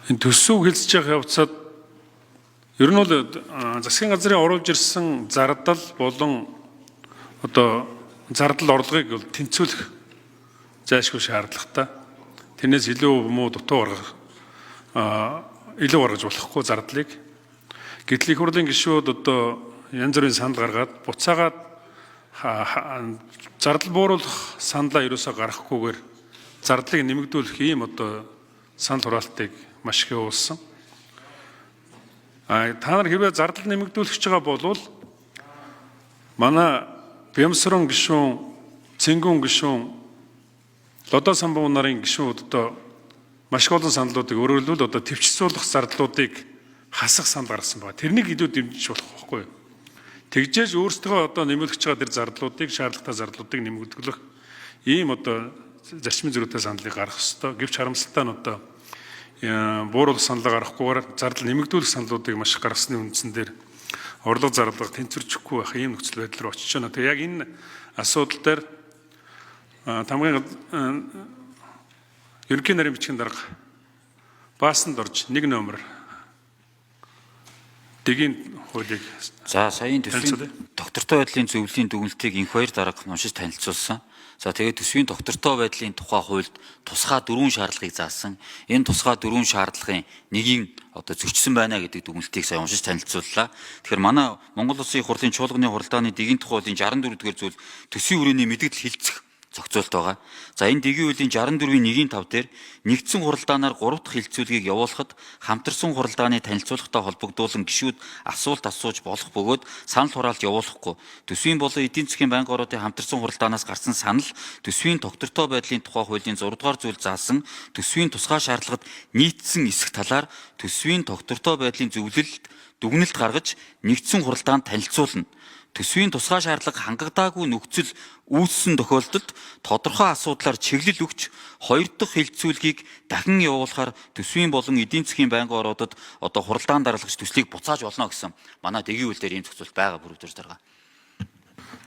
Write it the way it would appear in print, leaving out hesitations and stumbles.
Энэ төсөв хэлцэж явах явцад ер нь бол засгийн газрын оруулж ирсэн зардал болон одоо зардал орлогыг бол тэнцвүүлэх зайлшгүй шаардлагатай. Тэрнээс илүү муу дутуу гаргах илүү гаргаж болохгүй зардлыг. Гэтэл их хурлын гишүүд одоо янз бүрийн санал гаргаад буцаагаад зардал бууруулах саналаа ерөөсөө гаргахгүйгээр зардлыг нэмэгдүүлэх ийм одоо санал хураалтыг маш их явуулсан. Та нар хэрвээ зардал нэмэгдүүлэх гэж байгаа бол манай Бямсрон гишүүн, Цэнгүүн гишүүн, Лодо самбуу нарын гишүүд одоо маш олон саналуудыг өөрөглөл одоо төвчсүүлэх зардлуудыг хасах санал гаргасан байна. Тэрнийг илүү дэмжиж болох байхгүй юу? Тэгжээж өөрсдөө одоо нэмэгдэж байгаа тэр зардлуудыг, шаардлагатай зардлуудыг нэмэгдүүлэх ийм одоо зарчмын зөрүүтэй саналыг гаргах ёстой. Гэвч харамсалтай нь одоо бууруулах саналаа гаргахгүйгээр зардал нэмэгдүүлэх саналуудыг маш их гаргасны үндсэн дээр орлого зарлага тэнцвэрчихгүй байх ийм нөхцөл байдал руу очиж байна. Тэгээ яг энэ асуудал дээр тамгын ерөнхий нарийн бичгийн дарга баасанд орж нэг номер дэгийн хуулийг саяын төсвийн доктортой байдлын зөвлөлийн дүгнэлтийг энх хоёр дарга уншиж танилцуулсан. Тэгээд төсвийн доктортой байдлын тухай хуульд тусгай 4 шаардлагыг заасан. Энэ тусгай 4 шаардлагын нэгийг одоо зөрчсөн байна гэдэг дүгнэлтийг сая уншиж танилцууллаа. Тэгэхээр манай Монгол Улсын их хурлын чуулганы хуралдааны дэгийн тухай хуулийн 64 дугаар зүйл төсвийн хүрээний мэдээлэл хилцэх зохицуулт байгаа. Энэ дэгийн хуулийн 64-ийн 1-5 дээр нэгдсэн хуралдаанаар 3 дахь хилцүүлгийг явуулахад хамтарсан хуралдааны танилцуулгатай холбогдуулан гишүүд асуулт асууж болох бөгөөд санал хураалт явуулахгүй. Төсвийн болон эдийн засгийн байнгын орнуудын хамтарсан хуралдаанаас гарсан санал төсвийн доктортой байдлын тухай хуулийн 6 дугаар зүйл заасан төсвийн тусгай шаардлагад нийцсэн эсэх талаар төсвийн доктортой байдлын зөвлөлд дүгнэлт гаргаж нэгдсэн хуралдаанд танилцуулна. Төсвийн тусгай шаардлага хангагдаагүй нөхцөл үүссэн тохиолдолд тодорхой асуудлаар чиглэл өгч 2 дахь хилцүүлгийг дахин явуулахаар төсвийн болон эдийн засгийн байнгын орнуудад одоо хуралдаан даргалагч төслийг буцааж олно гэсэн манай дэгийн хууль дээр ийм зохицуулт байгаа бүрдүүлж байгаа.